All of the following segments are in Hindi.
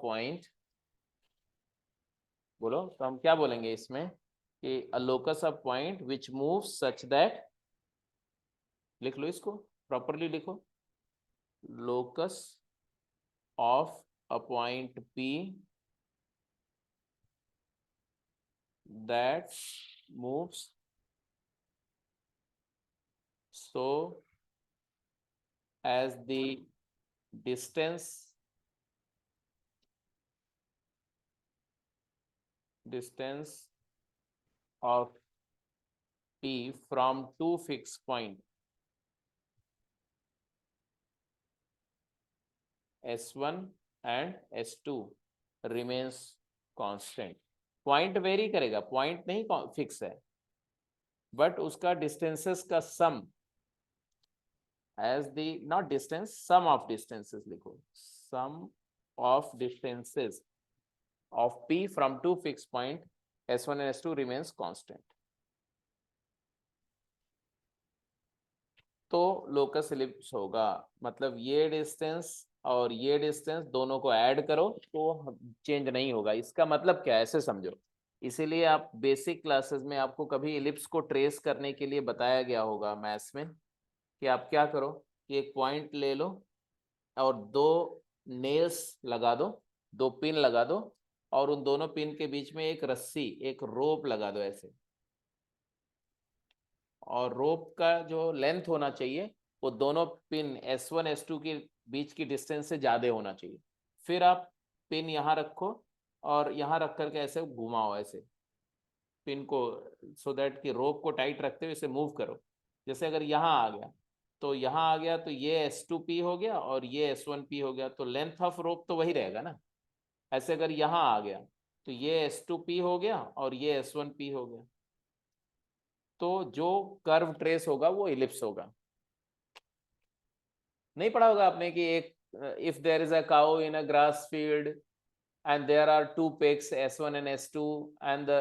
पॉइंट, बोलो तो हम क्या बोलेंगे इसमें कि अ locus of point which move such that, लिख लो इसको प्रॉपरली, लिखो locus of a point P that moves so as the distance of P from two fixed point S1 and S2 remains constant. Point very करेगा, पॉइंट नहीं फिक्स है, बट उसका डिस्टेंसेस का सम as the not distance, sum of distances लिखो, sum of distances of P from two fixed point S1 and S2 remains constant. तो लोकस इलिप्स होगा, मतलब ये डिस्टेंस और ये डिस्टेंस दोनों को ऐड करो तो चेंज नहीं होगा। इसका मतलब क्या है, ऐसे समझो। इसीलिए आप बेसिक क्लासेस में आपको कभी इलिप्स को ट्रेस करने के लिए बताया गया होगा मैथ्स में कि आप क्या करो कि एक पॉइंट ले लो और दो नेल्स लगा दो, दो पिन लगा दो, और उन दोनों पिन के बीच में एक रस्सी, एक रोप लगा दो ऐसे, और रोप का जो लेंथ होना चाहिए वो दोनों पिन S1 S2 के बीच की डिस्टेंस से ज़्यादा होना चाहिए। फिर आप पिन यहाँ रखो और यहाँ रख करके ऐसे घुमाओ ऐसे पिन को, सो दैट कि रोप को टाइट रखते हुए इसे मूव करो। जैसे अगर यहाँ आ गया तो यहाँ आ गया तो ये S2P हो गया और ये S1P हो गया, तो लेंथ ऑफ रोप तो वही रहेगा ना। ऐसे अगर यहाँ आ गया तो ये S2P हो गया और ये S1P हो गया, तो जो कर्व ट्रेस होगा वो इलिप्स होगा। नहीं पढ़ा होगा आपने कि एक if there is a cow in a grass field and there are two pigs S1 and S2 and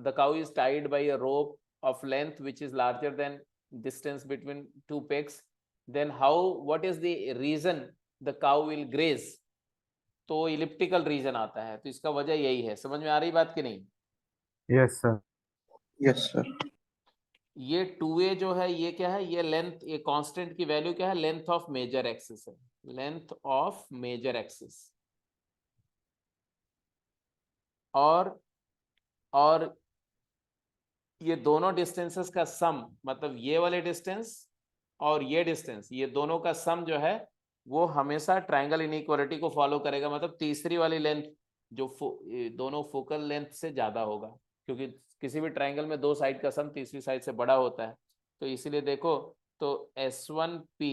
the cow is tied by a rope of length which is larger than distance between two pigs, then what is the reason the cow will graze? तो इलिप्टिकल रीजन आता है, तो इसका वजह यही है। समझ में आ रही बात कि नहीं? Yes sir. Yes sir. ये 2a जो है ये क्या है, ये लेंथ, ये कांस्टेंट की वैल्यू क्या है, लेंथ ऑफ मेजर एक्सिस है, लेंथ ऑफ मेजर एक्सिस। और ये दोनों डिस्टेंसेस का सम, मतलब ये वाले डिस्टेंस और ये डिस्टेंस, ये दोनों का सम जो है वो हमेशा ट्रायंगल इनइक्वालिटी को फॉलो करेगा, मतलब तीसरी वाली लेंथ जो दोनों फोकल लेंथ से ज्यादा होगा, क्योंकि किसी भी ट्रायंगल में दो साइड का सम तीसरी साइड से बड़ा होता है। तो इसीलिए देखो, तो S1P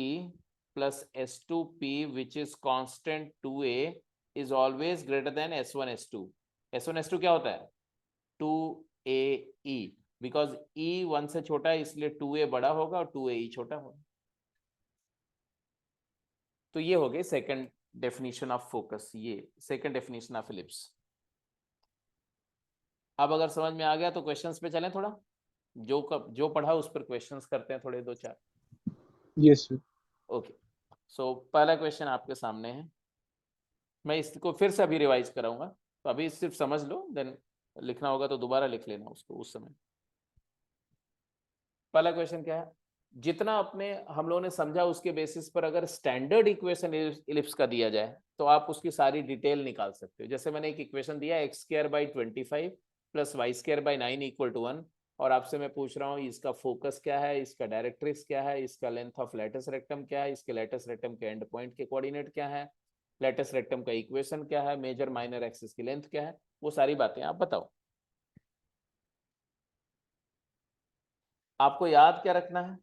plus S2P which is constant 2a is always greater than S1 S2। S1 S2 क्या होता है, 2aE, बिकॉज E 1 से छोटा है इसलिए 2a बड़ा होगा और 2aE छोटा होगा। तो ये हो गई सेकंड डेफिनेशन ऑफ फोकस, ये सेकंड डेफिनेशन ऑफ इलिप्स। अब अगर समझ में आ गया तो क्वेश्चंस पे चलें थोड़ा, जो पढ़ा उस पर क्वेश्चंस करते हैं थोड़े दो चार। Yes sir. ओके, सो पहला क्वेश्चन आपके सामने है, मैं इसको फिर से अभी रिवाइज कराऊंगा, तो अभी सिर्फ समझ लो, देन लिखना होगा तो दोबारा लिख लेना उसको उस समय। पहला क्वेश्चन क्या है, जितना अपने हम लोगों ने समझा उसके बेसिस पर अगर स्टैंडर्ड इक्वेशन इलिप्स का दिया जाए तो आप उसकी सारी डिटेल निकाल सकते हो। जैसे मैंने एक इक्वेशन दिया x²/25 plus y²/9 equal to 1, और आपसे मैं पूछ रहा हूँ इसका फोकस क्या है, इसका डायरेक्ट्रिक्स क्या है, इसका लेंथ ऑफ लेटस रेक्टम क्या है, इसके लेटस रेक्टम के एंड पॉइंट के कोऑर्डिनेट क्या है, लेटस रेक्टम का इक्वेशन क्या है, मेजर माइनर एक्सिस की लेंथ क्या है, वो सारी बातें आप बताओ। आपको याद क्या रखना है,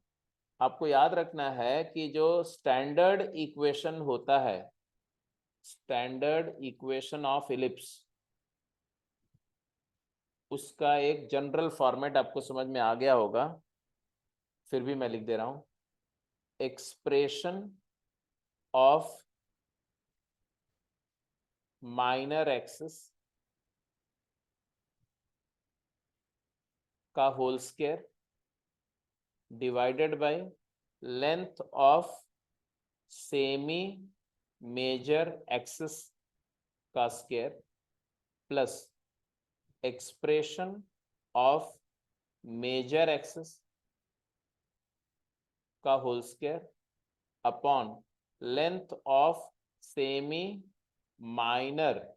आपको याद रखना है कि जो स्टैंडर्ड इक्वेशन होता है, स्टैंडर्ड इक्वेशन ऑफ इलिप्स, उसका एक जनरल फॉर्मेट आपको समझ में आ गया होगा, फिर भी मैं लिख दे रहा हूं, एक्सप्रेशन ऑफ माइनर एक्सिस का whole square divided by length of semi major axis का square plus expression of major axis का whole square upon length of semi minor,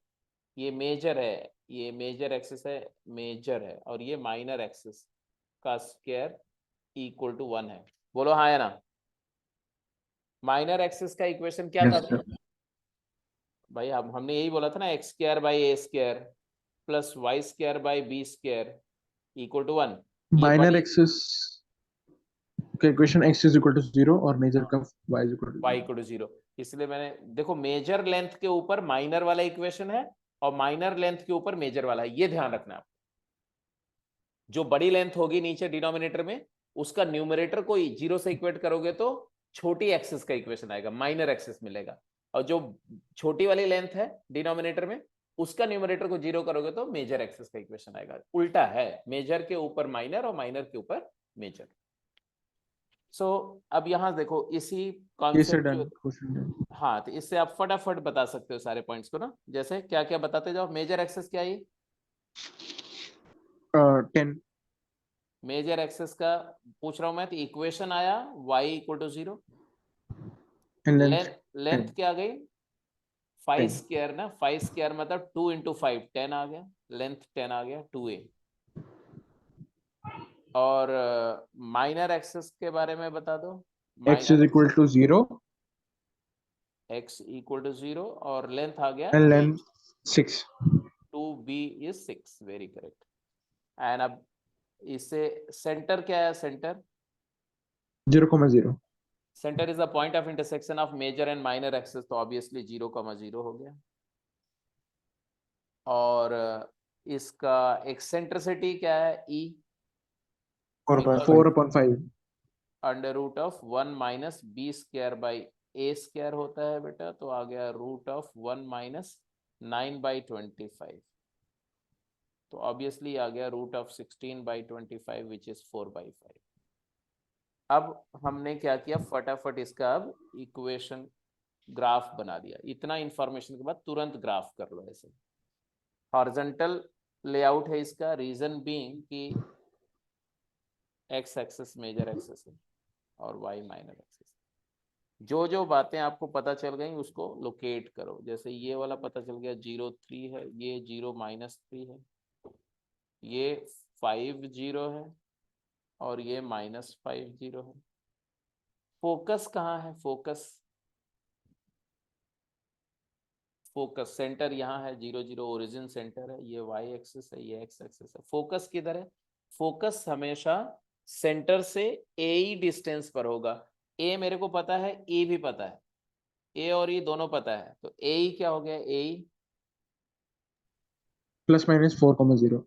ये मेजर है, ये मेजर एक्सिस है, मेजर है, और ये माइनर एक्सिस का स्क्वायर इक्वल टू 1 है। बोलो हाँ या ना। माइनर एक्सिस का इक्वेशन क्या था भाई? हमने यही बोला था ना, x square by A square plus Y square by B square equal to 1। Minor axis का equation x is equal to 0 और मेजर का y is equal to y equal to 0, इसलिए मैंने देखो मेजर लेंथ के ऊपर माइनर वाला इक्वेशन है और माइनर लेंथ के ऊपर मेजर वाला है, ये ध्यान रखना आप। जो बड़ी लेंथ होगी नीचे डिनोमिनेटर में, उसका न्यूमरेटर को 0 से इक्वेट करोगे तो छोटी एक्सिस का इक्वेशन आएगा, माइनर एक्सिस मिलेगा। और जो छोटी वाली लेंथ है डिनोमिनेटर में, उसका न्यूमरेटर को 0 करोगे तो मेजर एक्सिस का इक्वेशन आएगा। उल्टा है, मेजर के ऊपर माइनर और माइनर के ऊपर मेजर। सो अब यहां देखो इसी कॉन्सेप्ट, हाँ, तो इससे आप फटाफट बता सकते हो सारे पॉइंट्स को ना। जैसे क्या क्या बताते जाओ। मेजर एक्सिस क्या है? 10 मेजर एक्सिस का पूछ रहा हूं मैं, तो इक्वेशन आया y equal to 0, and length length 10 क्या आ गई 5 10 स्क्वायर ना, 5 स्क्वायर मतलब 2 इंटू 5 10 आ गया, लेंथ 10 आ गया 2a। और माइनर एक्सिस के बारे में बता दो। x is equal to 0 x equal to 0 और लेंथ आ गया and length 6 2b is 6, very correct. And अब इससे सेंटर क्या है? Centre 0,0 centre is the point of intersection of major and minor axis, तो ऑब्वियसली 0,0 हो गया। और इसका एक्सेंट्रिसिटी क्या है? E 4/5 under root of 1 minus B square by A square होता है बेटा, तो आ गया रूट ऑफ 1 माइनस 9/25, तो ऑब्वियसली आ गया रूट ऑफ 16/25 विच इज 4/5। अब हमने क्या किया, फटाफट इसका अब इक्वेशन ग्राफ बना दिया। इतना इंफॉर्मेशन के बाद तुरंत ग्राफ कर लो ऐसे। हॉरिजॉन्टल लेआउट है इसका, रीजन बीइंग कि एक्स एक्सिस मेजर एक्सिस है और वाई माइनर एक्सिस। जो जो बातें आपको पता चल गई उसको लोकेट करो। जैसे ये वाला पता चल गया 0,3 है, ये 0-3 है, ये 5 0 है और ये -5 0 है। फोकस कहाँ है? फोकस सेंटर यहाँ है 0 0, ओरिजिन सेंटर है, ये वाई एक्सिस है, ये एक्स एक्सिस है। फोकस किधर है? फोकस हमेशा सेंटर से ए ही डिस्टेंस पर होगा। ए मेरे को पता है, ई भी पता है, ए और ई दोनों पता है, तो ए ई क्या हो गया? ए ई ± 4,0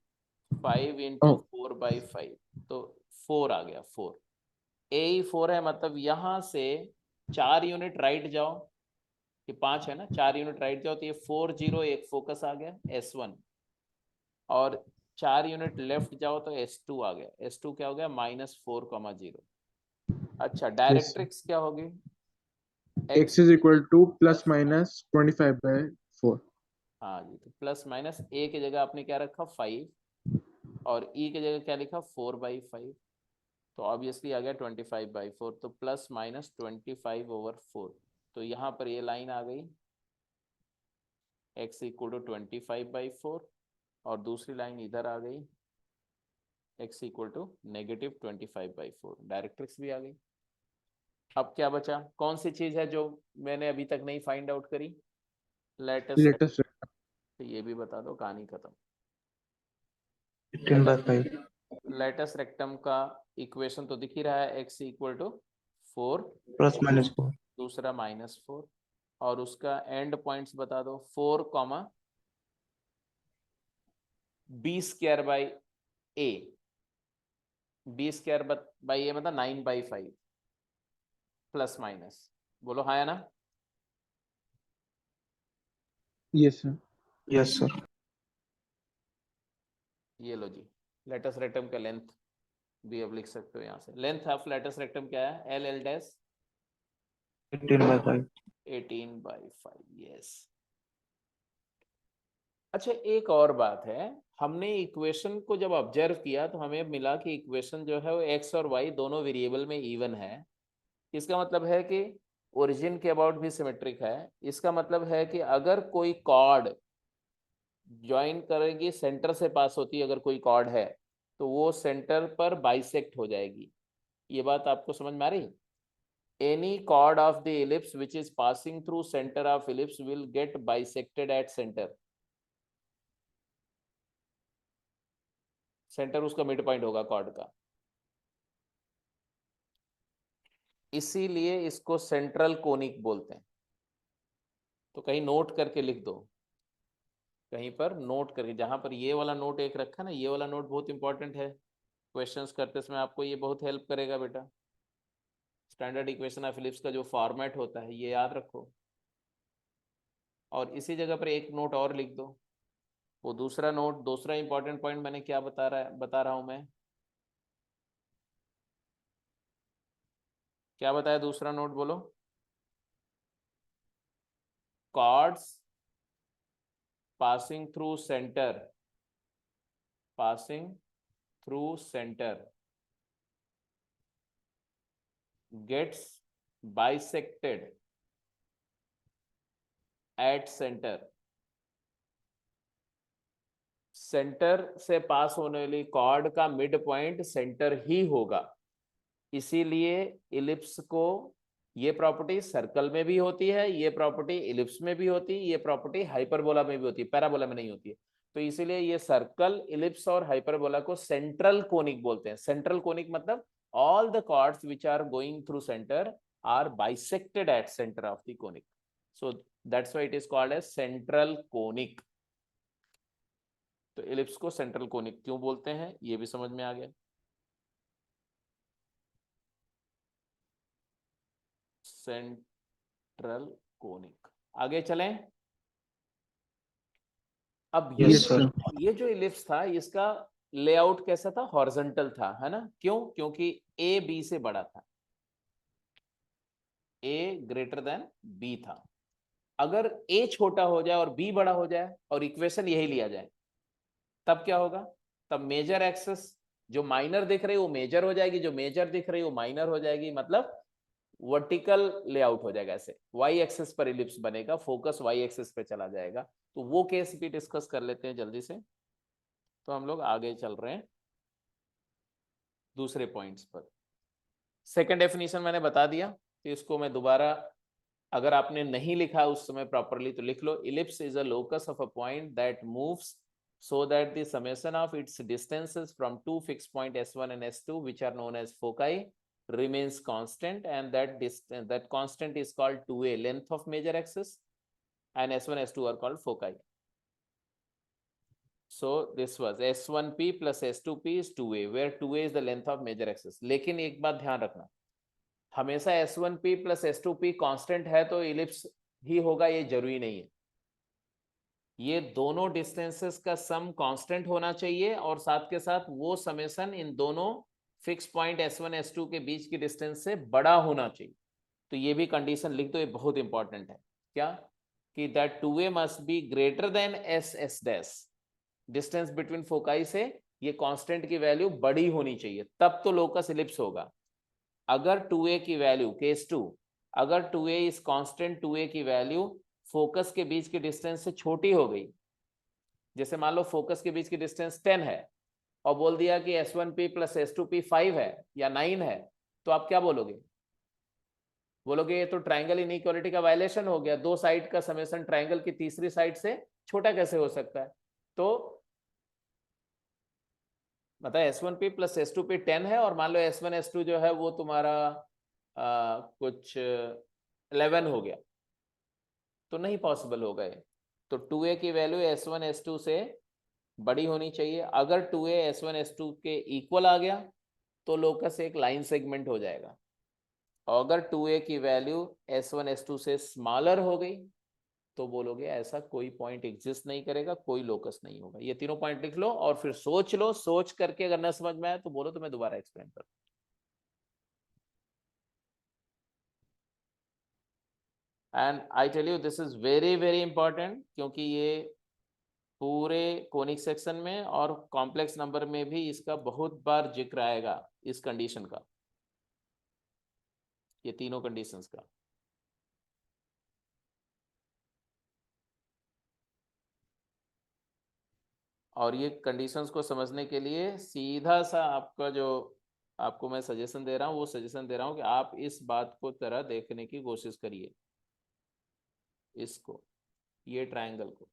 5 इंटू 4/5, तो 4 आ गया 4। ए ई 4 है, मतलब यहाँ से 4 यूनिट राइट जाओ, ये 5 है ना, 4 यूनिट राइट जाओ तो ये 4 0 एक फोकस आ गया S1, और 4 यूनिट लेफ्ट जाओ तो S2 आ गया। S2 क्या हो गया? -4,0। अच्छा, डायरेक्ट्रिक्स क्या होगी? x is equal to ±25/4 हाँ जी, तो प्लस माइनस ए की जगह आपने क्या रखा 5 और ई की जगह क्या लिखा 4/5, तो ऑब्वियसली आ गया 25/4, तो ±25/4। तो यहाँ पर ये लाइन आ गई x इक्वल टू 25/4 और दूसरी लाइन इधर आ गई x इक्वल टू -25/4। डायरेक्ट्रिक्स भी आ गई। अब क्या बचा? कौन सी चीज है जो मैंने अभी तक नहीं फाइंड आउट करी? लेटेस्ट। तो ये भी बता दो, कहानी खत्म। 18/5 लेटेस्ट रेक्टम का इक्वेशन तो दिख ही रहा है, x इक्वल टू 4 ±4 दूसरा -4, और उसका एंड पॉइंट्स बता दो 4, b square by a, b square by a मतलब 9/5 प्लस माइनस। बोलो हाँ या ना। यस सर ये लो जी, लेटेस्ट रेक्टम का लेंथ भी अब लिख सकते हो यहाँ से। लेंथ ऑफ लेटेस्ट रेक्टम क्या है? L dash 18/5 18/5, yes. अच्छा एक और बात है, हमने इक्वेशन को जब ऑब्जर्व किया तो हमें मिला कि इक्वेशन जो है वो एक्स और वाई दोनों वेरिएबल में इवन है। इसका मतलब है कि ओरिजिन के अबाउट भी सिमेट्रिक है। इसका मतलब है कि अगर कोई कॉर्ड ज्वाइन करेगी, सेंटर से पास होती है अगर कोई कॉर्ड है, तो वो सेंटर पर बाइसेक्ट हो जाएगी। ये बात आपको समझ में आ रही? Any chord of the ellipse which is passing through center of ellipse will get bisected at center. Centre उसका मिड पॉइंट होगा कॉर्ड का, इसीलिए इसको सेंट्रल कोनिक बोलते हैं। तो कहीं नोट करके लिख दो, कहीं पर नोट करके, जहां पर ये वाला नोट एक रखा ना, ये वाला नोट बहुत इंपॉर्टेंट है, क्वेश्चंस करते समय आपको ये बहुत हेल्प करेगा बेटा। स्टैंडर्ड इक्वेशन ऑफ इलिप्स का जो फॉर्मेट होता है ये याद रखो। और इसी जगह पर एक नोट और लिख दो। वो दूसरा नोट, दूसरा इंपॉर्टेंट पॉइंट मैंने क्या बता रहा हूं मैं, क्या बताया दूसरा नोट बोलो? chords passing through center, passing through center gets bisected at center. Centre से पास होने वाली कॉर्ड का मिड पॉइंट सेंटर ही होगा। इसीलिए इलिप्स को ये प्रॉपर्टी सर्कल में भी होती है, ये प्रॉपर्टी इलिप्स में भी होती है, ये प्रॉपर्टी हाइपरबोला में भी होती है, पैराबोला में नहीं होती है। तो इसीलिए ये सर्कल, इलिप्स और हाइपरबोला को सेंट्रल कोनिक बोलते हैं। सेंट्रल कोनिक मतलब all the chords which are going through center are bisected at center of the conic. So that's why it is called as central conic. तो इलिप्स को सेंट्रल कोनिक क्यों बोलते हैं ये भी समझ में आ गया। Central conic. आगे चलें। अब Yes, sir. ये जो इलिप्स था इसका लेआउट कैसा था? हॉरिजॉन्टल था, है ना? क्यों? क्योंकि ए बी से बड़ा था, ए ग्रेटर देन बी था। अगर ए छोटा हो जाए और बी बड़ा हो जाए और इक्वेशन यही लिया जाए, तब क्या होगा? तब मेजर एक्सेस जो माइनर दिख रही है वो मेजर हो जाएगी, जो मेजर दिख रही है वो माइनर हो जाएगी, मतलब वर्टिकल लेआउट हो जाएगा। ऐसे वाई एक्सेस पर इलिप्स बनेगा, फोकस वाई एक्सेस पे चला जाएगा। तो वो केस भी डिस्कस कर लेते हैं जल्दी से। तो हम लोग आगे चल रहे हैं दूसरे पॉइंट्स पर। सेकंड डेफिनेशन मैंने बता दिया, तो इसको मैं दोबारा, अगर आपने नहीं लिखा उस समय प्रॉपरली तो लिख लो। Ellipse is a locus of a point that moves so that the summation of its distances from two fixed point S1 and S2 which are known as foci remains constant, and that constant is called 2a, length of major axis, and S1 S2 are called foci. So this was S1p plus S2p is 2a, where 2a is the length of major axis. लेकिन एक बात ध्यान रखना, हमेशा S1p plus S2p कांस्टेंट है तो इलिप्स ही होगा ये जरूरी नहीं है। ये दोनों डिस्टेंसेस का सम कांस्टेंट होना चाहिए और साथ के साथ वो समेशन इन दोनों फिक्स पॉइंट S1 S2 के बीच की डिस्टेंस से बड़ा होना चाहिए। तो ये भी कंडीशन लिख दो, ये बहुत इंपॉर्टेंट है। क्या? कि that 2a must be greater than S dash. Distance between foci से ये कांस्टेंट की वैल्यू बड़ी होनी चाहिए, तब तो लोकस इलिप्स होगा। अगर 2a की वैल्यू, केस 2, अगर 2a इज कांस्टेंट, 2a की वैल्यू फोकस के बीच की डिस्टेंस से छोटी हो गई, जैसे मान लो फोकस के बीच की डिस्टेंस 10 है और बोल दिया कि S1p प्लस S2p 5 है या 9 है, तो आप क्या बोलोगे? बोलोगे ये तो ट्राइंगल इनइक्वालिटी का वायलेशन हो गया, दो साइड का समेशन ट्राइंगल की तीसरी साइड से छोटा कैसे हो सकता है? तो मतलब S1p प्लस S2p 10 है और मान लो S1 S2 जो है वो तुम्हारा कुछ 11 हो गया, तो नहीं पॉसिबल होगा ये। तो 2a की वैल्यू S1 S2 से बड़ी होनी चाहिए। अगर 2a S1 S2 के इक्वल आ गया तो लोकस एक लाइन सेगमेंट हो जाएगा, और अगर 2a की वैल्यू S1 S2 से स्मॉलर हो गई तो बोलोगे ऐसा कोई पॉइंट एग्जिस्ट नहीं करेगा, कोई लोकस नहीं होगा। ये तीनों पॉइंट लिख लो और फिर सोच लो, सोच करके अगर ना समझ में आए तो बोलो तो मैं दोबारा एक्सप्लेन करूँ। And I tell you this is very very important, क्योंकि ये पूरे कोनिक सेक्शन में और कॉम्प्लेक्स नंबर में भी इसका बहुत बार जिक्र आएगा, इस कंडीशन का, ये तीनों कंडीशंस का। और ये कंडीशंस को समझने के लिए सीधा सा आपका जो आपको मैं सजेशन दे रहा हूँ, वो सजेशन दे रहा हूँ कि आप इस बात को तरह देखने की कोशिश करिए, इसको, ये ट्रायंगल को।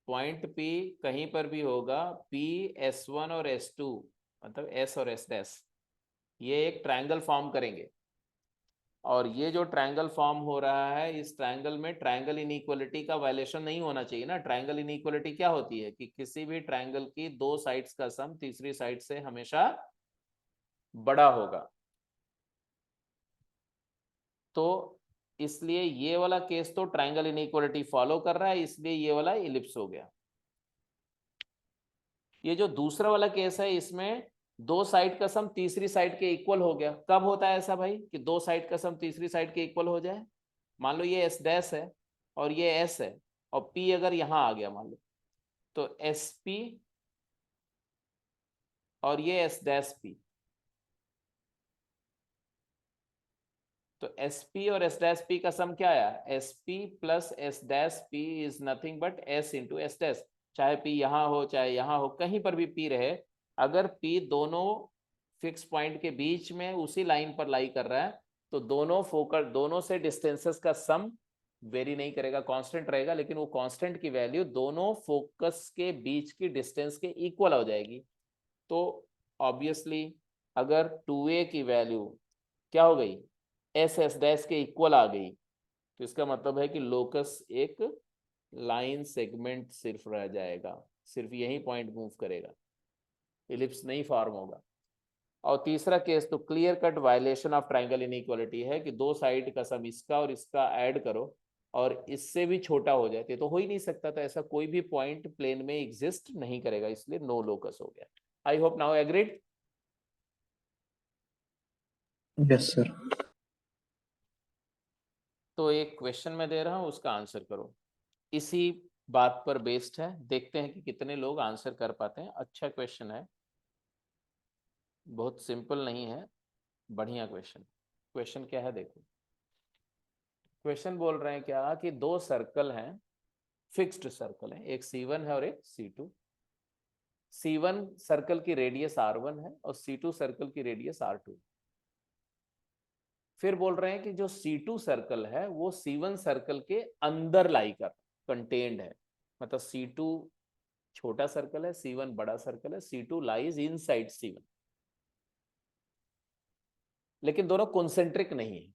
पॉइंट P कहीं पर भी होगा, P S1 और S2 मतलब S और S डैश, ये एक ट्रायंगल फॉर्म करेंगे। और ये जो ट्रायंगल फॉर्म हो रहा है, इस ट्रायंगल में ट्रायंगल इनइक्वालिटी का वायलेशन नहीं होना चाहिए ना। ट्रायंगल इनइक्वालिटी क्या होती है कि किसी भी ट्रायंगल की दो साइड्स का सम तीसरी साइड से हमेशा बड़ा होगा। तो इसलिए ये वाला केस तो ट्रायंगल इनइक्वालिटी फॉलो कर रहा है, इसलिए ये वाला इलिप्स हो गया। ये जो दूसरा वाला केस है, इसमें दो साइड का सम तीसरी साइड के इक्वल हो गया। कब होता है ऐसा भाई कि दो साइड का सम तीसरी साइड के इक्वल हो जाए? मान लो ये एस डैश है और ये एस है, और पी अगर यहां आ गया मान लो, तो एस पी और ये एस डैश पी, तो एस पी और एस डैश पी का सम क्या आया? S P plus S dash P is nothing but S into S dash. चाहे पी यहां हो चाहे यहां हो, कहीं पर भी पी रहे, अगर पी दोनों फिक्स पॉइंट के बीच में उसी लाइन पर लाई कर रहा है, तो दोनों फोकल, दोनों से डिस्टेंसेस का सम वेरी नहीं करेगा, कांस्टेंट रहेगा, लेकिन वो कांस्टेंट की वैल्यू दोनों फोकस के बीच की डिस्टेंस के इक्वल हो जाएगी। तो ऑब्वियसली अगर 2a की वैल्यू क्या हो गई? एस एस डैश के इक्वल आ गई, तो इसका मतलब है कि लोकस एक लाइन सेगमेंट सिर्फ रह जाएगा, सिर्फ यही पॉइंट मूव करेगा, इलिप्स नहीं फॉर्म होगा। और तीसरा केस तो clear cut violation of triangle inequality है कि दो साइड का सम इसका और इसका ऐड करो और इससे भी छोटा हो जाए, तो हो ही नहीं सकता। तो ऐसा कोई भी पॉइंट प्लेन में एग्जिस्ट नहीं करेगा, इसलिए नो लोकस हो गया। I hope now agreed. Yes sir. तो एक क्वेश्चन मैं दे रहा हूं, उसका आंसर करो, इसी बात पर बेस्ड है, देखते हैं कि कितने लोग आंसर कर पाते हैं। अच्छा क्वेश्चन है, बहुत सिंपल नहीं है, बढ़िया क्वेश्चन। क्वेश्चन क्या है देखो, क्वेश्चन बोल रहे हैं क्या कि दो सर्कल हैं, फिक्स्ड सर्कल है, एक C1 है और एक C2। C1 सर्कल की रेडियस R1 है और C2 सर्कल की रेडियस R2। फिर बोल रहे हैं कि जो C2 सर्कल है वो C1 सर्कल के अंदर लाई कर कंटेन्ड है, मतलब C2 छोटा सर्कल है, C1 बड़ा सर्कल है, C2 लाइज इनसाइड C1, लेकिन दोनों कॉन्सेंट्रिक नहीं है।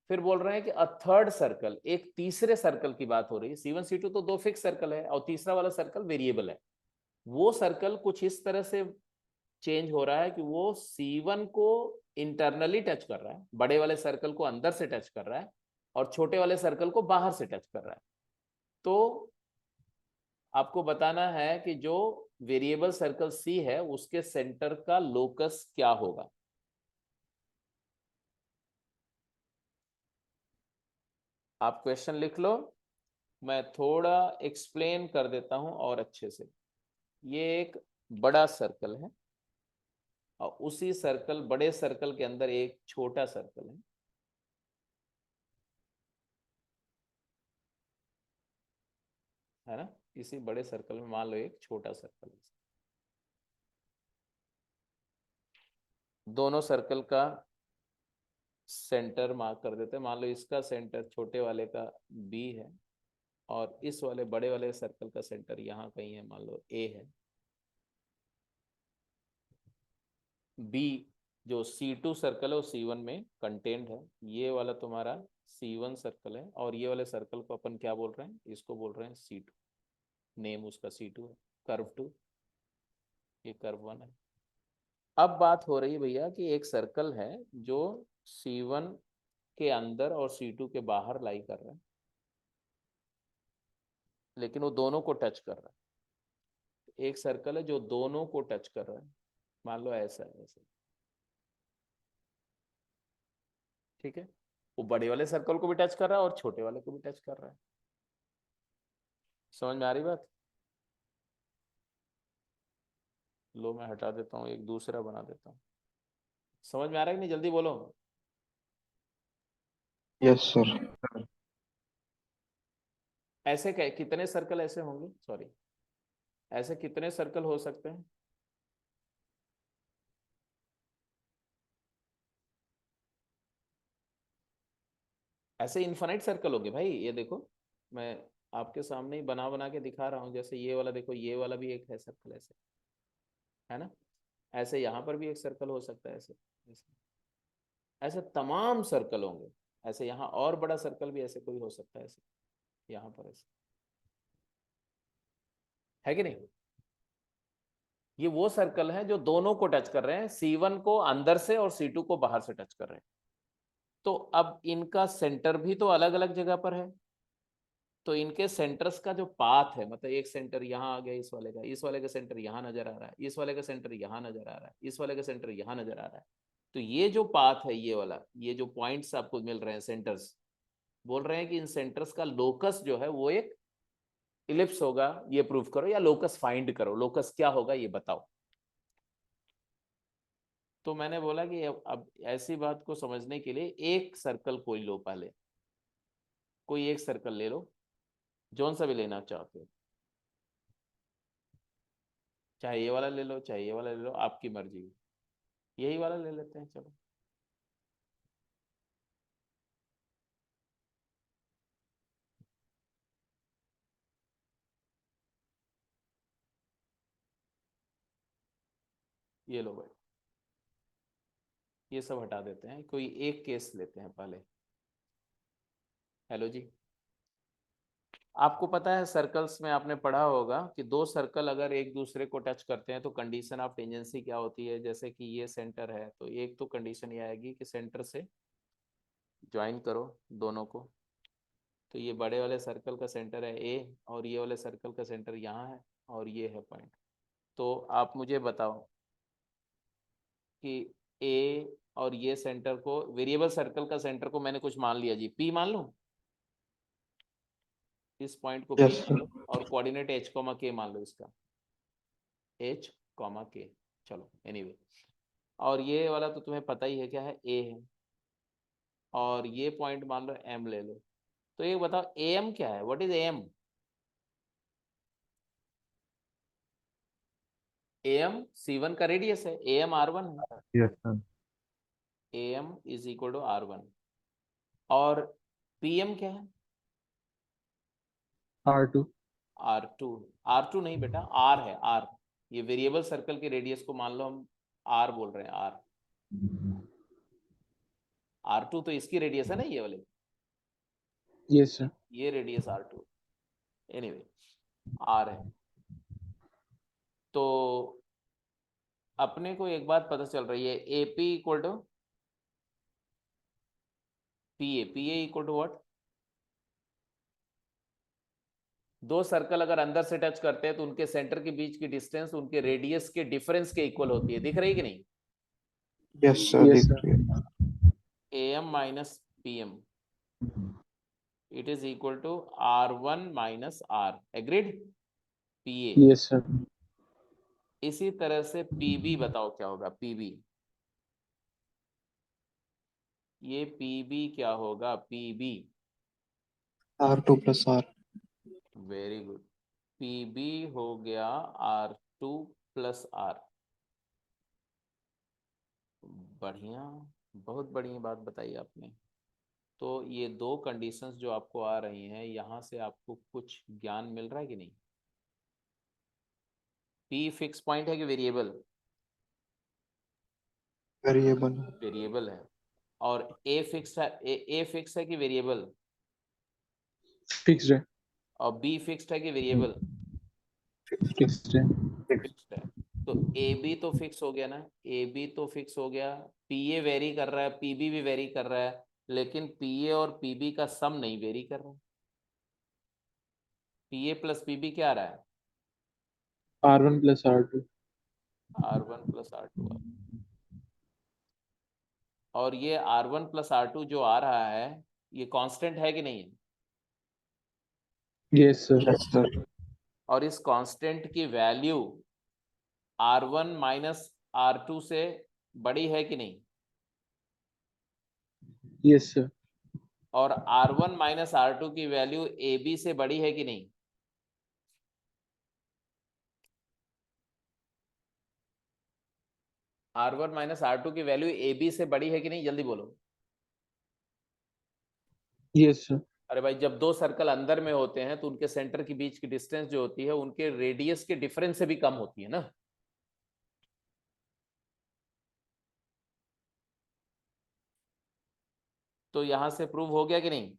फिर बोल रहे हैं कि अ थर्ड सर्कल, एक तीसरे सर्कल की बात हो रही है, C1 C2 तो दो फिक्स सर्कल है और तीसरा वाला सर्कल वेरिएबल है। वो सर्कल कुछ इस तरह से चेंज हो रहा है कि वो C1 को इंटरनली टच कर रहा है, बड़े वाले सर्कल को अंदर से टच कर रहा है, और छोटे वाले सर्कल को बाहर से टच कर रहा है। तो आपको बताना है कि जो वेरिएबल सर्कल C है उसके सेंटर का लोकस क्या होगा। आप क्वेश्चन लिख लो, मैं थोड़ा एक्सप्लेन कर देता हूं और अच्छे से। ये एक बड़ा सर्कल है और उसी सर्कल, बड़े सर्कल के अंदर एक छोटा सर्कल है ना? इसी बड़े सर्कल में मान लो एक छोटा सर्कल है। दोनों सर्कल का सेंटर मार्क कर देते हैं, मान लो इसका सेंटर छोटे वाले का B है और इस वाले बड़े वाले सर्कल का सेंटर यहाँ कहीं है, मान लो A है। B जो C2 सर्कल है वो C1 में कंटेंट है, ये वाला तुम्हारा C1 सर्कल है, और ये वाले सर्कल को अपन क्या बोल रहे हैं? इसको बोल रहे हैं C2, नेम उसका C2 है। कर्व 2, ये कर्व 1 है। अब बात हो रही है भैया कि एक सर्कल है जो C1 के अंदर और C2 के बाहर लाई कर रहा है, लेकिन वो दोनों को टच कर रहा है। एक सर्कल है जो दोनों को टच कर रहा है, मान लो ऐसा है, ऐसा, ठीक है? वो बड़े वाले सर्कल को भी टच कर रहा है और छोटे वाले को भी टच कर रहा है। समझ में आ रही बात? लो मैं हटा देता हूँ, एक दूसरा बना देता हूँ। समझ में आ रहा है कि नहीं? जल्दी बोलो। Yes sir. ऐसे कितने सर्कल ऐसे होंगे, सॉरी, ऐसे कितने सर्कल हो सकते हैं? ऐसे इन्फिनिट सर्कल होंगे भाई। ये देखो, मैं आपके सामने ही बना बना के दिखा रहा हूँ। जैसे ये वाला देखो, ये वाला भी एक है सर्कल ऐसे, है ना? ऐसे यहाँ पर भी एक सर्कल हो सकता है ऐसे ऐसे, ऐसे तमाम सर्कल होंगे। ऐसे यहाँ और बड़ा सर्कल भी ऐसे कोई हो सकता है ऐसे, यहाँ पर ऐसे, है कि नहीं? ये वो सर्कल है जो दोनों को टच कर रहे हैं, C1 को अंदर से और C2 को बाहर से टच कर रहे हैं। तो अब इनका सेंटर भी तो अलग अलग जगह पर है, तो इनके सेंटर्स का जो पाथ है, मतलब एक सेंटर यहाँ आ गया इस वाले का सेंटर यहाँ नजर आ रहा है, इस वाले का सेंटर यहाँ नजर आ रहा है, इस वाले का सेंटर यहाँ नजर आ रहा है। तो ये जो पाथ है, ये वाला, ये जो पॉइंट्स आपको मिल रहे हैं सेंटर्स, बोल रहे हैं कि इन सेंटर्स का लोकस जो है वो एक इलिप्स होगा, ये प्रूफ करो, या लोकस फाइंड करो, लोकस क्या होगा ये बताओ। तो मैंने बोला कि अब ऐसी बात को समझने के लिए एक सर्कल कोई लो, पहले कोई एक सर्कल ले लो, जौन सा भी लेना चाहते हो, चाहे ये वाला ले लो, चाहे ये वाला ले लो, आपकी मर्जी। यही वाला ले लेते हैं, चलो। ये लो भाई, ये सब हटा देते हैं, कोई एक केस लेते हैं पहले। हेलो जी, आपको पता है सर्कल्स में आपने पढ़ा होगा कि दो सर्कल अगर एक दूसरे को टच करते हैं तो कंडीशन ऑफ टेंजेंसी क्या होती है? जैसे कि ये सेंटर है, तो एक तो कंडीशन ये आएगी कि सेंटर से ज्वाइन करो दोनों को। तो ये बड़े वाले सर्कल का सेंटर है ए, और ये वाले सर्कल का सेंटर यहाँ है, और ये है पॉइंट। तो आप मुझे बताओ कि ए और ये सेंटर को, वेरिएबल सर्कल का सेंटर को मैंने कुछ मान लिया जी, पी मान लूं, इस पॉइंट को पी यस मान सर। लो, और कोऑर्डिनेट एच कॉमा के मान लो इसका, एच कॉमा के। चलो एनीवे, और ये वाला तो तुम्हें पता ही है क्या है, ए है, और ये पॉइंट मान लो एम ले लो। तो ये बताओ ए एम क्या है, what is A M? A M C1 का रेडियस है, ए एम R1 है, yes sir. A M is equal to R1। और पी एम क्या है? R2। R2। R2 नहीं बेटा, R है, R। ये वेरिएबल सर्कल के रेडियस को मान लो हम R बोल रहे हैं, R। R2 तो इसकी रेडियस है ना, ये वाले, Yes sir। ये रेडियस R2, एनीवे R है। तो अपने को एक बात पता चल रही है, AP equal to PA, PA equal to what? दो सर्कल अगर अंदर से टच करते हैं तो उनके सेंटर के बीच की डिस्टेंस उनके रेडियस के डिफरेंस के इक्वल होती है, दिख रही कि नहीं? यस सर, Yes दिख sir। रही है। AM minus PM, it is equal to R1 minus R, agreed? PA। Yes sir। इसी तरह से PB बताओ क्या होगा, PB, ये PB क्या होगा, PB? R2 plus R। Very good, PB हो गया R2 प्लस R। बढ़िया, बहुत बढ़िया बात बताई आपने। तो ये दो कंडीशंस जो आपको आ रही हैं, यहाँ से आपको कुछ ज्ञान मिल रहा है कि नहीं? P फिक्स पॉइंट है कि वेरिएबल? वेरिएबल। वेरिएबल है। और A फिक्स है, A फिक्स है कि वेरिएबल? Fixed है। और B फिक्स्ड है कि वेरिएबल? Fixed है। फिक्स्ड है। तो AB तो फिक्स हो गया ना, AB तो फिक्स हो गया, PA वेरी कर रहा है, PB भी वेरी कर रहा है, लेकिन PA और PB का सम नहीं वेरी कर रहा। PA प्लस PB क्या आ रहा है? R1 plus R2। R1 plus R2। और ये R1 प्लस R2 जो आ रहा है, ये कांस्टेंट है कि नहीं है? Yes, sir. Yes, sir. और इस कांस्टेंट की वैल्यू R1 माइनस R2 से बड़ी है कि नहीं? Yes, sir. और R1 माइनस R2 की वैल्यू AB से बड़ी है कि नहीं? R1 माइनस R2 की वैल्यू AB से बड़ी है कि नहीं? जल्दी बोलो। Yes, sir. अरे भाई, जब दो सर्कल अंदर में होते हैं तो उनके सेंटर के बीच की डिस्टेंस जो होती है उनके रेडियस के डिफरेंस से भी कम होती है ना। तो यहां से प्रूव हो गया कि नहीं?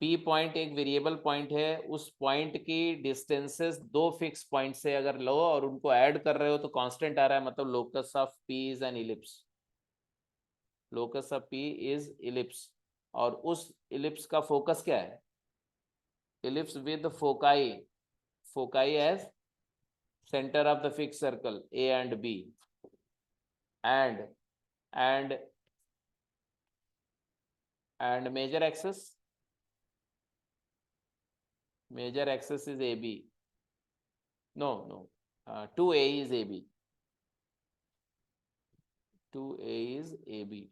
P पॉइंट एक वेरिएबल पॉइंट है, उस पॉइंट की डिस्टेंसेस दो फिक्स पॉइंट से अगर लो और उनको ऐड कर रहे हो तो कांस्टेंट आ रहा है, मतलब locus of P is an ellipse. Locus of P is ellipse. और उस इलिप्स का फोकस क्या है? Ellipse with foci, foci as center of the fixed circle A and B, and major axis is AB. No, 2A is AB. 2A is AB.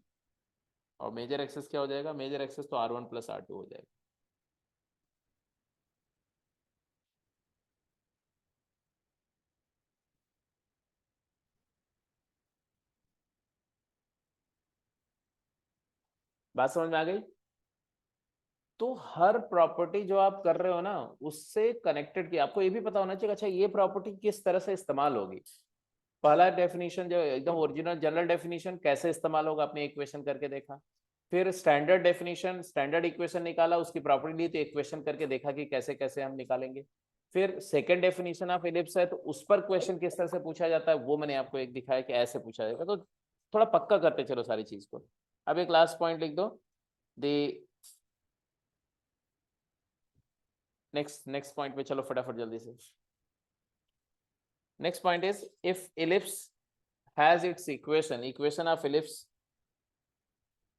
और मेजर एक्सेस क्या हो जाएगा? मेजर एक्सेस तो R1 प्लस R2 हो जाएगा। बात समझ में आ गई? तो हर प्रॉपर्टी जो आप कर रहे हो ना उससे कनेक्टेड की आपको ये भी पता होना चाहिए, अच्छा ये प्रॉपर्टी किस तरह से इस्तेमाल होगी। पहला डेफिनेशन जो एकदम ओरिजिनल जनरल डेफिनेशन कैसे इस्तेमाल होगा, आपने इक्वेशन करके देखा। फिर स्टैंडर्ड डेफिनेशन, स्टैंडर्ड इक्वेशन निकाला, उसकी प्रॉपर्टी ली तो इक्वेशन करके देखा कि कैसे कैसे हम निकालेंगे। फिर सेकंड डेफिनेशन ऑफ इलिप्स है तो उस पर क्वेश्चन किस तरह से पूछा जाता है वो मैंने आपको एक दिखाया कि ऐसे पूछा जाएगा। तो थोड़ा पक्का करते चलो सारी चीज को। अब एक लास्ट पॉइंट लिख दो, द नेक्स्ट पॉइंट पे चलो फटाफट जल्दी से। Next point is if ellipse has its equation of ellipse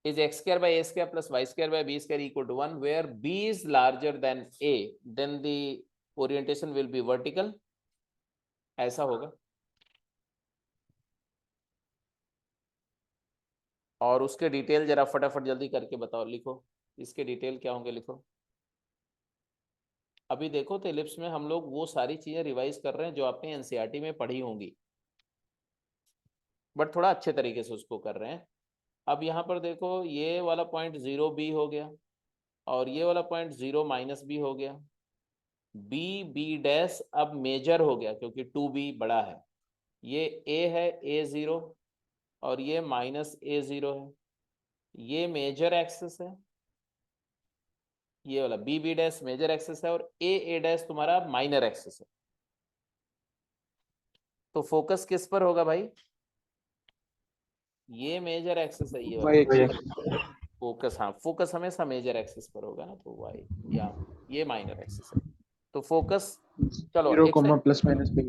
is x square by a square plus y square by b square equal to 1 where b is larger than a, then the orientation will be vertical। ऐसा होगा। और उसके डिटेल जरा फटाफट जल्दी करके बताओ, लिखो इसके डिटेल क्या होंगे, लिखो। अभी देखो तो इलिप्स में हम लोग वो सारी चीजें रिवाइज कर रहे हैं जो आपने एनसीईआरटी में पढ़ी होंगी, बट थोड़ा अच्छे तरीके से उसको कर रहे हैं। अब यहाँ पर देखो ये वाला पॉइंट 0b हो गया और ये वाला पॉइंट 0 माइनस b हो गया। बी डैश अब मेजर हो गया क्योंकि 2b बड़ा है। ये a है a0 और ये माइनस a0 है। ये मेजर एक्सेस है, ये वाला बी डैश मेजर एक्सेस है और ए डैश तुम्हारा माइनर एक्सेस है। तो फोकस किस पर होगा भाई? ये मेजर एक्सेस है, ये वाला फोकस, हाँ फोकस हमेशा मेजर एक्सेस पर होगा ना, तो वाई या ये माइनर एक्सेस है। तो फोकस चलो 0, एक plus minus b.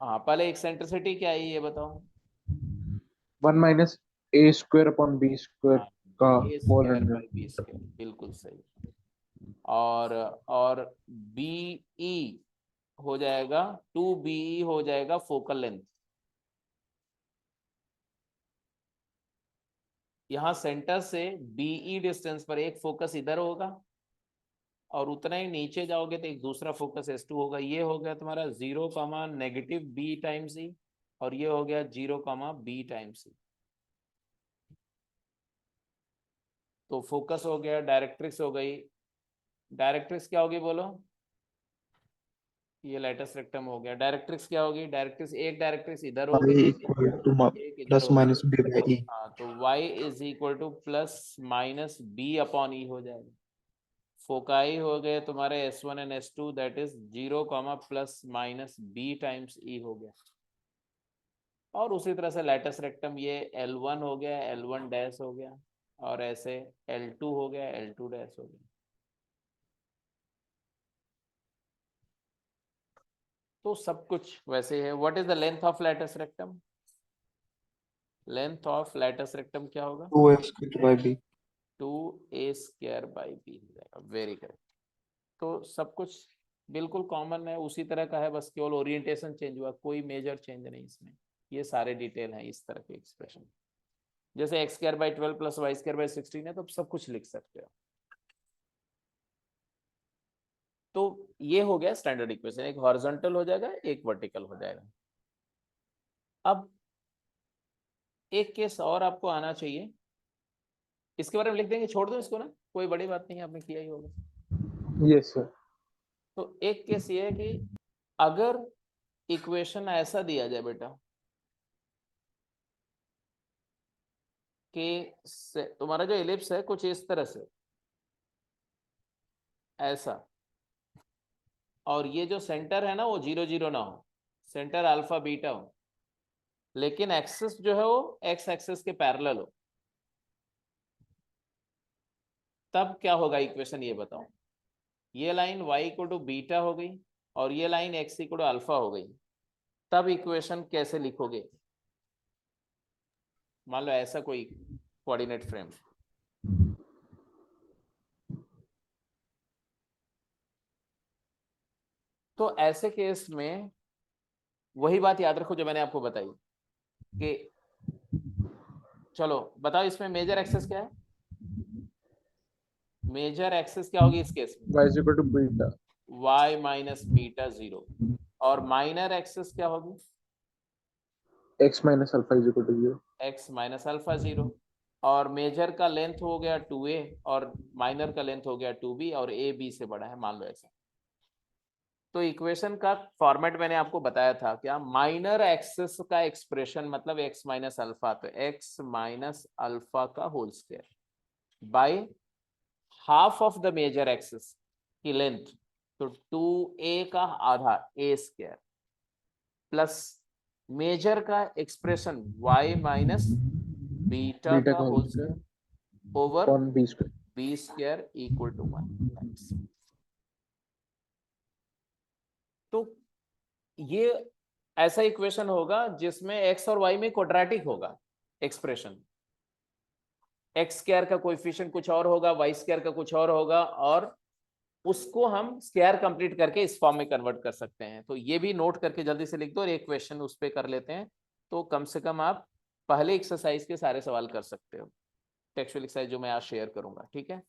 हाँ पहले एक्सेंट्रिसिटी क्या है ये बताओ। 1 minus a square upon b square हाँ, का a whole square under. By B square, बिल्कुल सही। और बी ई हो जाएगा 2BE हो जाएगा फोकल लेंथ। यहाँ सेंटर से BE डिस्टेंस पर एक फोकस इधर होगा और उतना ही नीचे जाओगे तो एक दूसरा फोकस S2 होगा। ये हो गया तुम्हारा 0 कामा नेगेटिव B टाइम्स E और ये हो गया 0 कामा B टाइम्स E। तो फोकस हो गया, डायरेक्ट्रिक्स हो गई। डायरेक्ट्रिक्स क्या होगी बोलो? ये लेटस रेक्टम हो गया। डायरेक्ट्रिक्स क्या होगी? डायरेक्ट्रिक्स एक डायरेक्ट्रिक्स इधर Y होगी, equal to एक इधर plus होगी। minus b by e. हाँ तो y is equal to plus minus b upon e हो जाएगा। फोकाई हो गए तुम्हारे S1 and S2 that is 0 comma plus minus b times e हो गया। और उसी तरह से लेटस रेक्टम ये L1 हो गया, L1 डैश हो गया और ऐसे L2 हो गया, L2 डैश हो गया। तो सब कुछ वैसे है। What is the length of latus rectum? Length of latus rectum क्या होगा? 2a square by b. 2a square by B. Very correct. तो सब कुछ बिल्कुल कॉमन है, उसी तरह का है, बस केवल ओरिएंटेशन चेंज हुआ, कोई मेजर चेंज नहीं इसमें। ये सारे डिटेल हैं इस तरह के एक्सप्रेशन। जैसे X square by 12 plus Y square by 16 है, तो सब कुछ लिख सकते हो। तो ये हो गया स्टैंडर्ड इक्वेशन, एक हॉरिजॉन्टल हो जाएगा, एक वर्टिकल हो जाएगा। अब एक केस और आपको आना चाहिए, इसके बारे में लिख देंगे, छोड़ दो इसको ना, कोई बड़ी बात नहीं है, आपने किया ही होगा। Yes sir. तो एक केस ये है कि अगर इक्वेशन ऐसा दिया जाए बेटा कि तुम्हारा जो एलिप्स है कुछ इस तरह से ऐसा, और ये जो सेंटर है ना वो 0 0 ना हो, सेंटर अल्फा बीटा हो, लेकिन एक्सिस जो है वो एक्स एक्सिस के पैरेलल हो, तब क्या होगा इक्वेशन ये बताओ। ये line y equal to beta हो गई और ये line x equal to alpha हो गई, तब इक्वेशन कैसे लिखोगे। मान लो ऐसा कोई कोऑर्डिनेट फ्रेम, तो ऐसे केस में वही बात याद रखो जो मैंने आपको बताई कि चलो बताओ इसमें मेजर एक्सेस क्या है, मेजर एक्सेस क्या होगी इस केस में, y is equal to beta. y minus beta 0, और माइनर एक्सेस क्या होगी, x minus alpha is equal to 0. x minus alpha 0, और मेजर का लेंथ हो गया 2a और माइनर का लेंथ हो गया 2b और a b से बड़ा है, मान लो ऐसा। तो इक्वेशन का फॉर्मेट मैंने आपको बताया था क्या, माइनर एक्सेस का एक्सप्रेशन मतलब x माइनस अल्फा, तो x माइनस अल्फा का whole square by half of the major axes की लेंथ, तो 2a का आधा a स्क्वायर प्लस मेजर का expression y minus beta Beta का का whole whole square square over upon b square. b square equal to 1। तो ये ऐसा इक्वेशन होगा जिसमें x और y में क्वाड्रेटिक होगा एक्सप्रेशन, एक्स स्क्वायर का कोएफिशिएंट कुछ और होगा, वाई स्क्वायर का कुछ और होगा, और उसको हम स्क्वायर कंप्लीट करके इस फॉर्म में कन्वर्ट कर सकते हैं। तो ये भी नोट करके जल्दी से लिख दो और एक क्वेश्चन उस पर कर लेते हैं, तो कम से कम आप पहले एक्सरसाइज के सारे सवाल कर सकते हो, टेक्सचुअल एक्सरसाइज जो मैं आज शेयर करूंगा, ठीक है।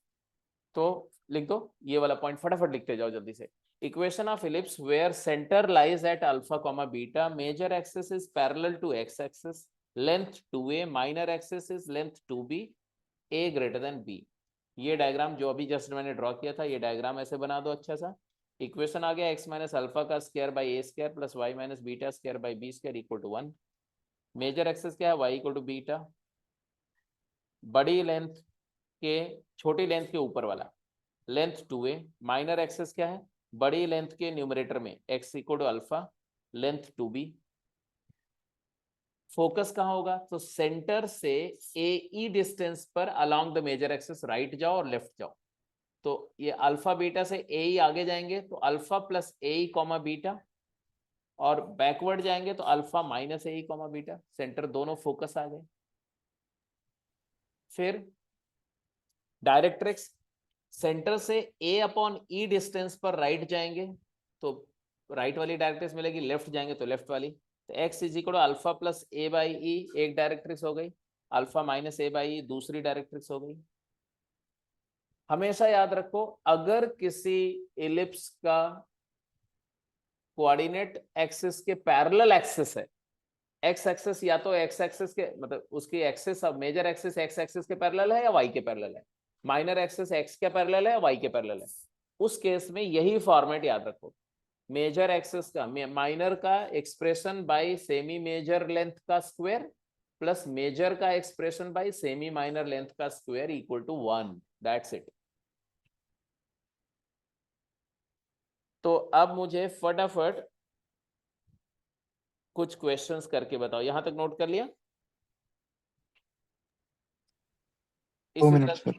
तो लिख दो ये वाला पॉइंट, फटाफट लिखते जाओ जल्दी से। Equation of ellipse where centre lies at alpha comma beta, major axis is parallel to X axis, length 2a, minor axis is length 2b, a greater than b। ये डायग्राम जो अभी जस्ट मैंने ड्रॉ किया था, ये डायग्राम ऐसे बना दो अच्छा सा। इक्वेशन आ गया x माइनस अल्फा का square by A square plus Y minus beta square by B square equal to 1। Major axis क्या है, y इक्वल टू बीटा, बड़ी लेंथ के छोटी लेंथ के ऊपर वाला लेंथ 2a, माइनर एक्सिस क्या है, बड़ी लेंथ के न्यूमरेटर में x equal to alpha, length 2b। Focus कहाँ होगा, तो सेंटर से AE डिस्टेंस पर along the major axis right जाओ और लेफ्ट जाओ। तो ये अल्फा बीटा से AE आगे जाएंगे तो alpha plus AE comma beta, और बैकवर्ड जाएंगे तो alpha minus AE comma beta, centre दोनों फोकस आ गए। फिर डायरेक्ट्रिक्स, सेंटर से A अपॉन E डिस्टेंस पर राइट जाएंगे तो राइट वाली डायरेक्ट्रिक्स मिलेगी, लेफ्ट जाएंगे तो लेफ्ट वाली, तो x is equal to alpha plus a by e एक डायरेक्ट्रिक्स हो गई, alpha minus a by e दूसरी डायरेक्ट्रिक्स हो गई। हमेशा याद रखो अगर किसी इलिप्स का कोऑर्डिनेट एक्सिस के पैरेलल एक्सिस है, एक्स एक्सिस या तो एक्स एक्सिस के मतलब उसकी axis major axis X axis के पैरेलल है या वाई के पैरेलल है, माइनर एक्सिस एक्स के पैरेलल है या वाई के पैरेलल है, उस केस में यही फॉर्मेट याद रखो, मेजर एक्सिस का माइनर का expression by semi major length का स्क्वायर प्लस मेजर का expression by semi minor length का square equal to 1, that's it. तो अब मुझे फटाफट कुछ क्वेश्चंस करके बताओ, यहां तक नोट कर लिया। 2 इसी minutes तरह, sir.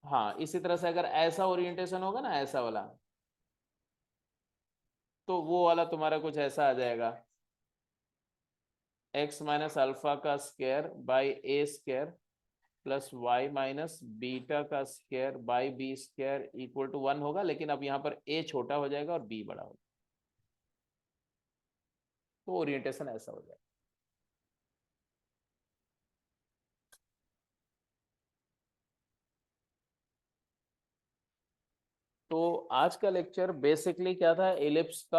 हाँ इसी तरह से अगर ऐसा ओरिएंटेशन होगा ना, ऐसा वाला, तो वो वाला तुम्हारा कुछ ऐसा आ जाएगा, x माइनस अल्फा का square by A square plus Y minus beta का square by B square equal to 1 होगा, लेकिन अब यहाँ पर ए छोटा हो जाएगा और बी बड़ा होगा, तो ओरिएंटेशन ऐसा हो जाएगा। तो आज का लेक्चर बेसिकली क्या था, एलिप्स का